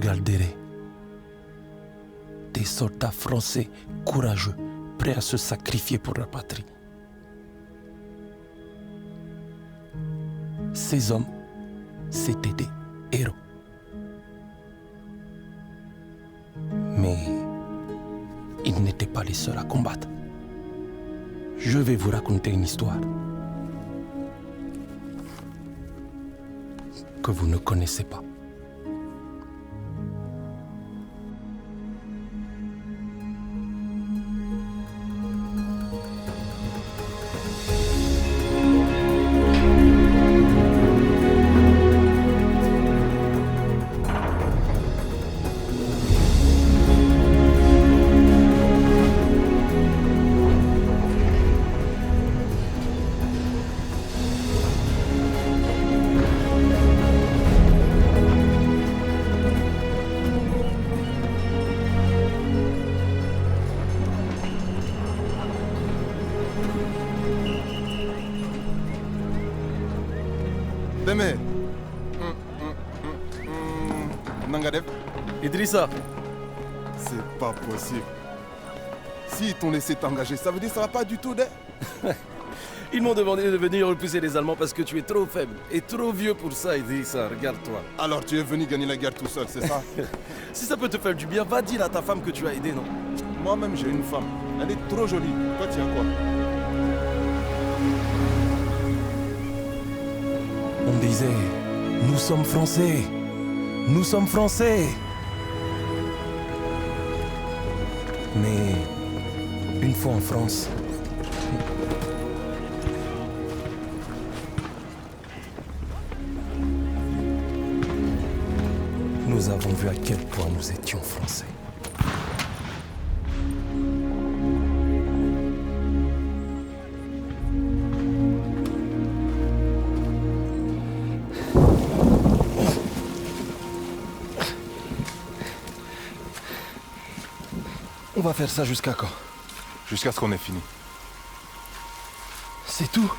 regarderai des soldats français courageux, prêts à se sacrifier pour leur patrie. Ces hommes, c'étaient des héros. Mais ils n'étaient pas les seuls à combattre. Je vais vous raconter une histoire que vous ne connaissez pas. Deme. Nangadev. Idrissa. C'est pas possible. S'ils t'ont laissé t'engager, ça veut dire que ça va pas du tout, de... Ils m'ont demandé de venir repousser les Allemands parce que tu es trop faible et trop vieux pour ça, Idrissa. Regarde-toi. Alors tu es venu gagner la guerre tout seul, c'est ça? Si ça peut te faire du bien, va dire à ta femme que tu as aidé, non? Moi-même, j'ai une femme. Elle est trop jolie. Toi, tu as quoi? On disait, nous sommes Français, nous sommes Français. Mais une fois en France, nous avons vu à quel point nous étions Français. On va faire ça jusqu'à quand? Jusqu'à ce qu'on ait fini. C'est tout?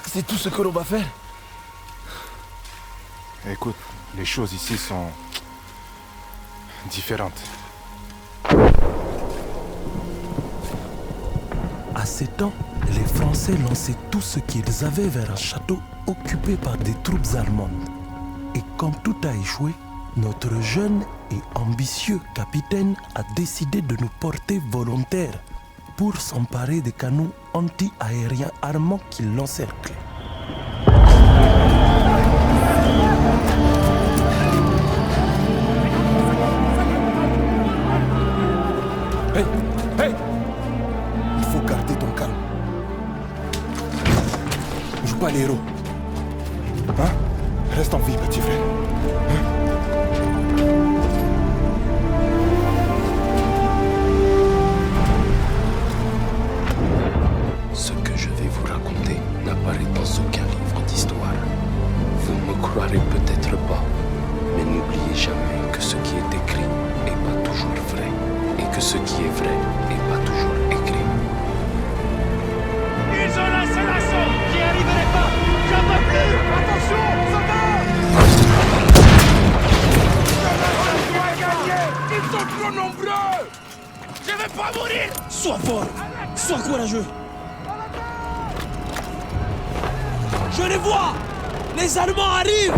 C'est tout ce que l'on va faire? Écoute, les choses ici sont différentes. À ces temps, les Français lançaient tout ce qu'ils avaient vers un château occupé par des troupes allemandes. Et quand tout a échoué, notre jeune et ambitieux capitaine a décidé de nous porter volontaires pour s'emparer des canons anti-aériens armants qui l'encerclaient. Hey! Hey! Il faut garder ton calme. Joue pas les héros. Hein? Reste en vie, petit frère. Ce que je vais vous raconter n'apparaît dans aucun livre d'histoire. Vous ne me croirez peut-être pas, mais n'oubliez jamais que ce qui est écrit n'est pas toujours vrai, et que ce qui est vrai n'est pas toujours écrit. Ils ont lancé l'assaut! J'y arriverai pas! J'en peux plus! Attention! Ça va! Ils sont trop nombreux! Je vais pas mourir! Sois fort! Sois courageux! Je les vois! Les Allemands arrivent!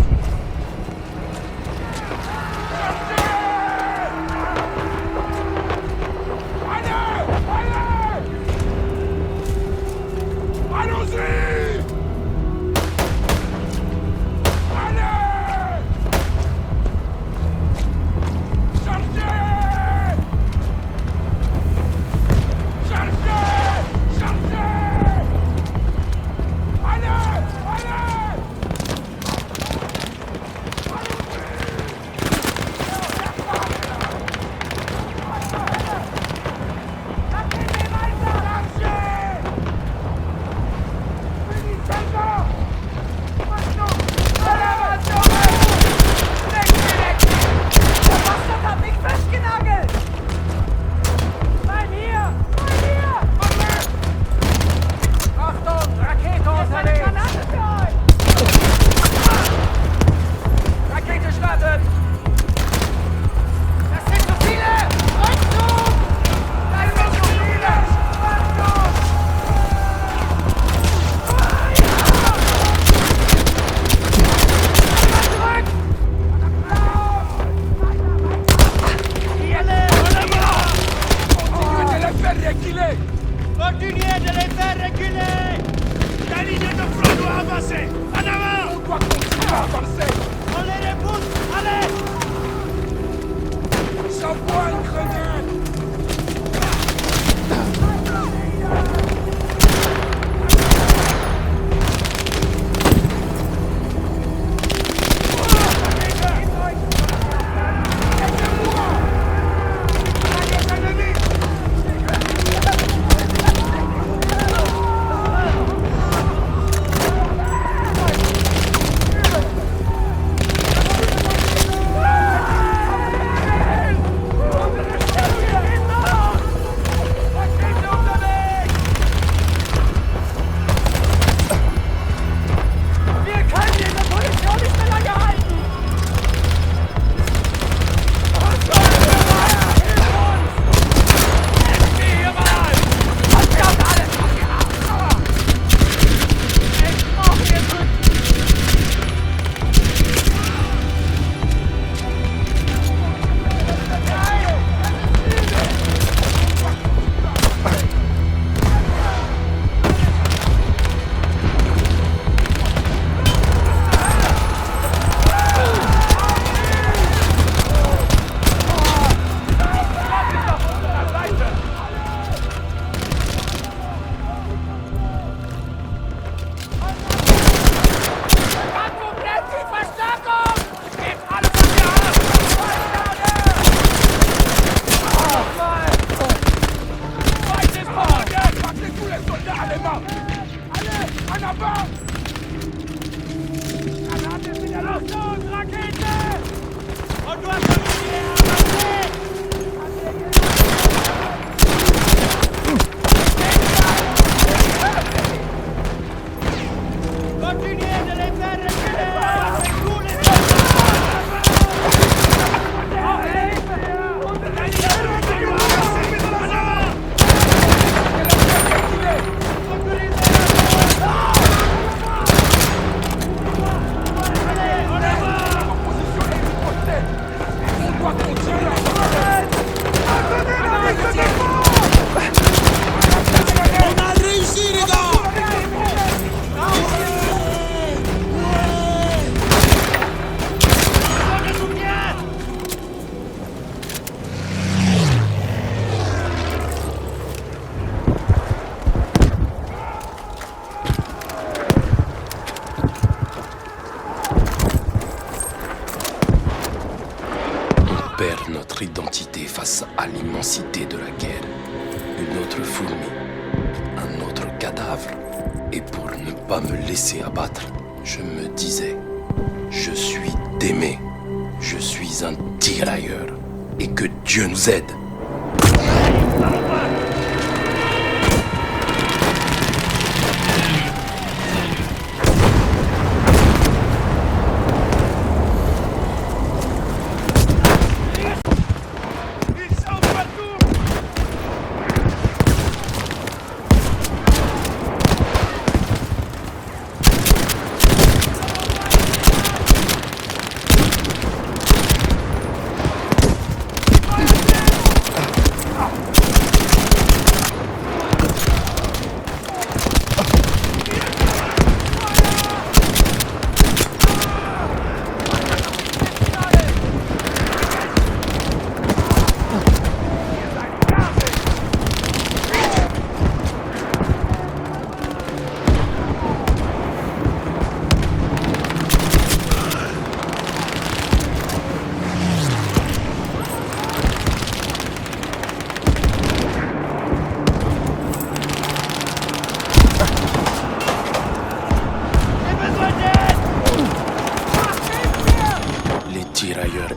Notre identité face à l'immensité de la guerre. Une autre fourmi, un autre cadavre. Et pour ne pas me laisser abattre, je me disais, je suis Démé, je suis un tirailleur, et que Dieu nous aide.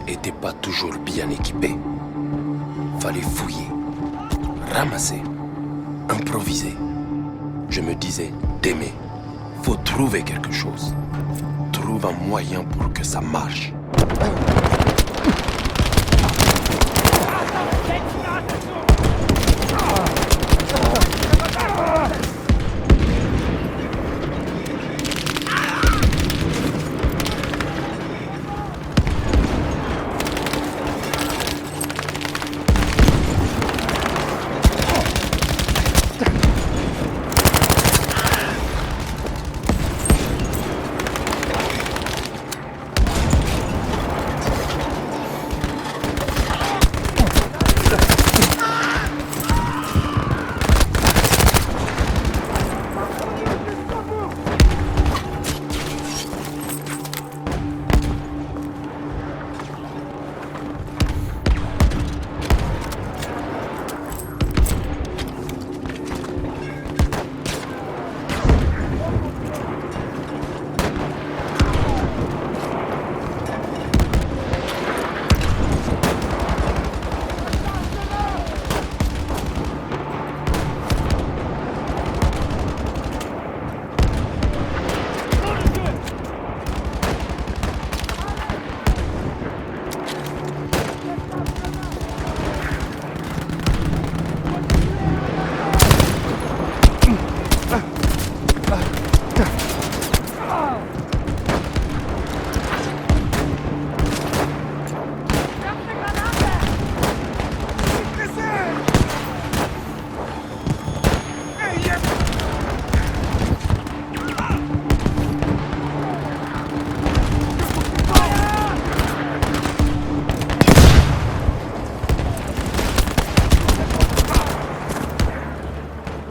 N'étaient pas toujours bien équipés. Fallait fouiller, ramasser, improviser. Je me disais, Démé, faut trouver quelque chose. Trouve un moyen pour que ça marche.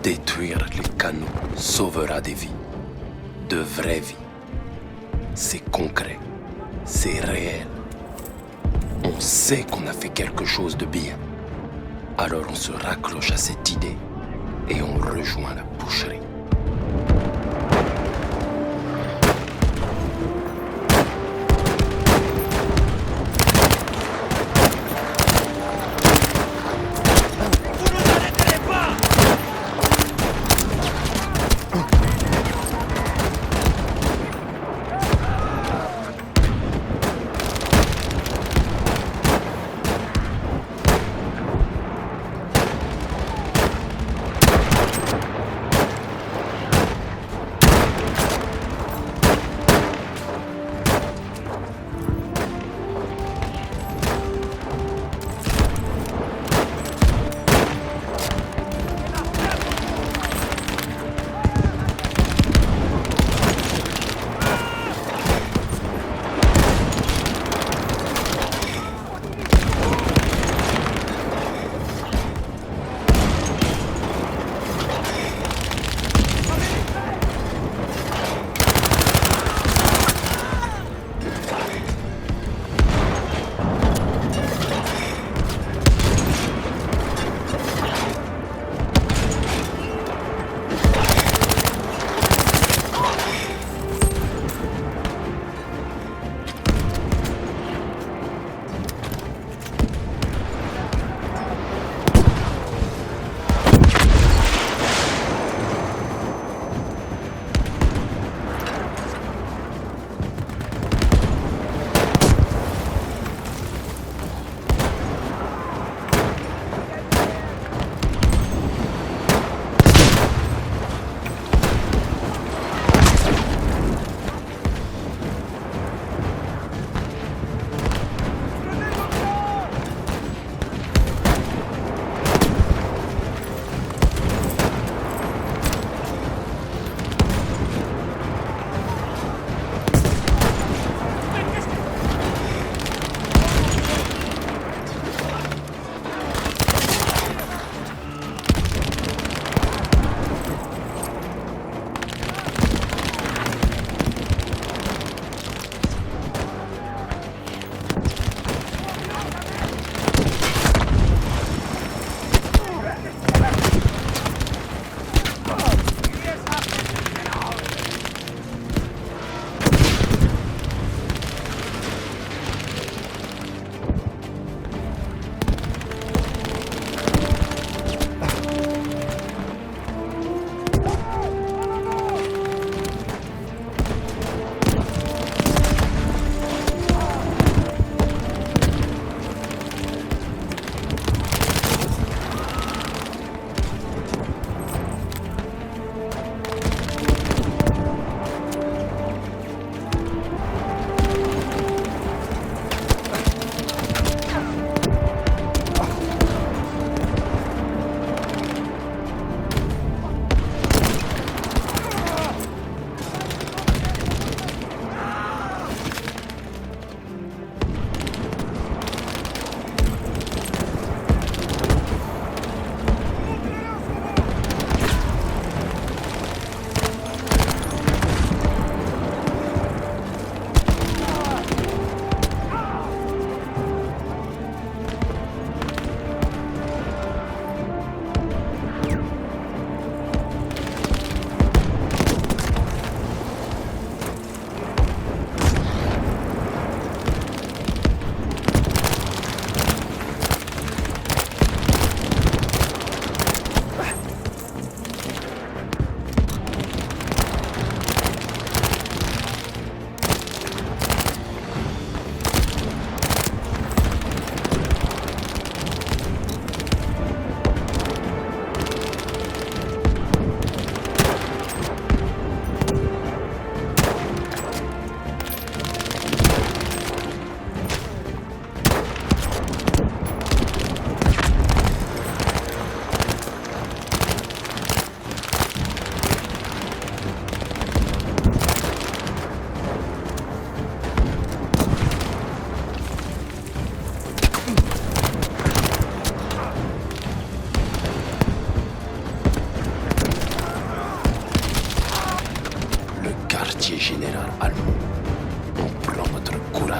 Détruire les canaux sauvera des vies, de vraies vies. C'est concret, c'est réel. On sait qu'on a fait quelque chose de bien. Alors on se raccroche à cette idée et on rejoint la boucherie.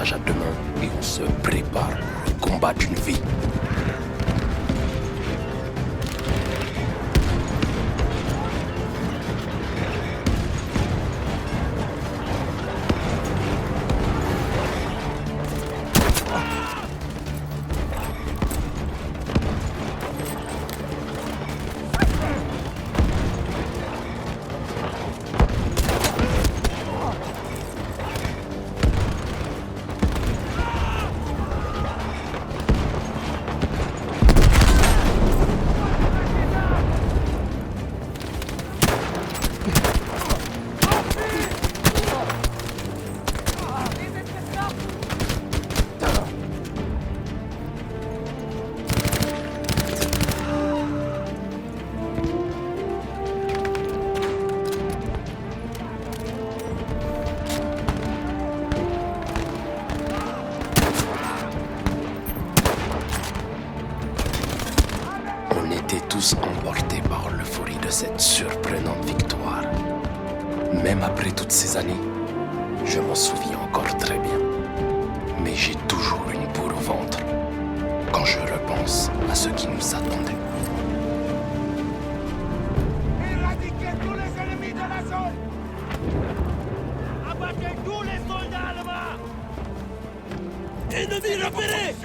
courage à deux mains et on se prépare pour le combat d'une vie. Emporté par l'euphorie de cette surprenante victoire. Même après toutes ces années, je m'en souviens encore très bien. Mais j'ai toujours une boule au ventre quand je repense à ce qui nous attendait. Éradiquez tous les ennemis de la zone. Abattez tous les soldats allemands. Ennemi repéré!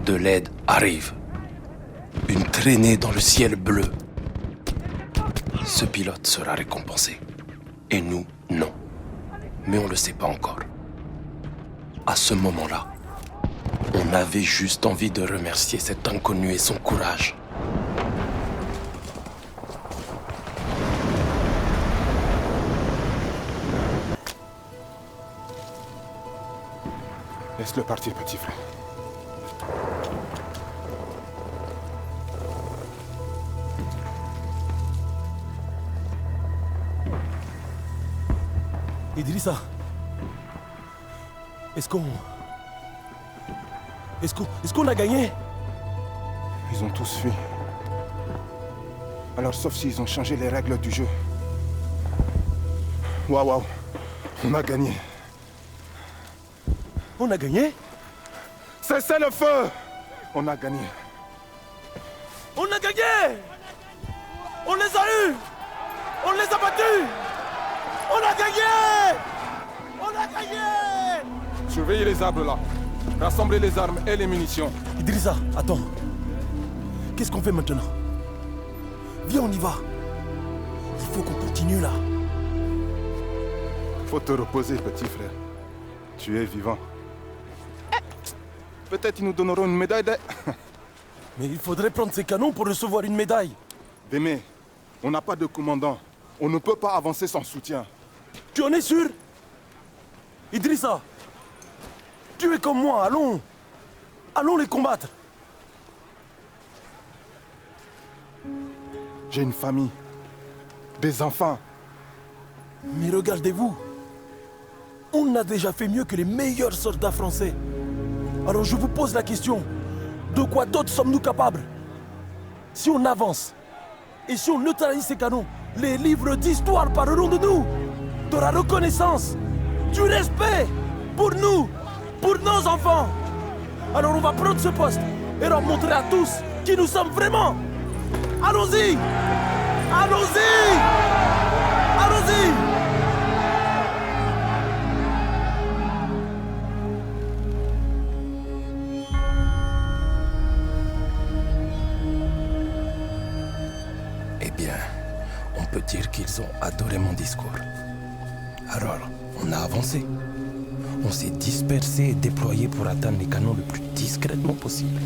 De l'aide arrive. Une traînée dans le ciel bleu. Ce pilote sera récompensé. Et nous, non. Mais on ne le sait pas encore. À ce moment-là, on avait juste envie de remercier cet inconnu et son courage. Laisse-le partir, petit frère. Idrissa, est-ce qu'on a gagné? Ils ont tous fui. Alors sauf s'ils ont changé les règles du jeu. Waouh, on a gagné. On a gagné? Cessez le feu! On a gagné. On a gagné! On les a eus! On les a battus! On a gagné! On a gagné! Surveillez les arbres là. Rassemblez les armes et les munitions. Idrissa, attends. Qu'est-ce qu'on fait maintenant? Viens, on y va. Il faut qu'on continue là. Faut te reposer, petit frère. Tu es vivant. Peut-être ils nous donneront une médaille de... Mais il faudrait prendre ces canons pour recevoir une médaille. Démé, on n'a pas de commandant. On ne peut pas avancer sans soutien. Tu en es sûr? Idrissa, tu es comme moi, allons. Allons les combattre. J'ai une famille. Des enfants. Mais regardez-vous. On a déjà fait mieux que les meilleurs soldats français. Alors je vous pose la question. De quoi d'autre sommes-nous capables? Si on avance, et si on neutralise ces canons, les livres d'histoire parleront de nous. De la reconnaissance, du respect pour nous, pour nos enfants. Alors on va prendre ce poste et leur montrer à tous qui nous sommes vraiment. Allons-y! Allons-y! Allons-y! Eh bien, on peut dire qu'ils ont adoré mon discours. Alors, on a avancé. On s'est dispersé et déployé pour atteindre les canons le plus discrètement possible.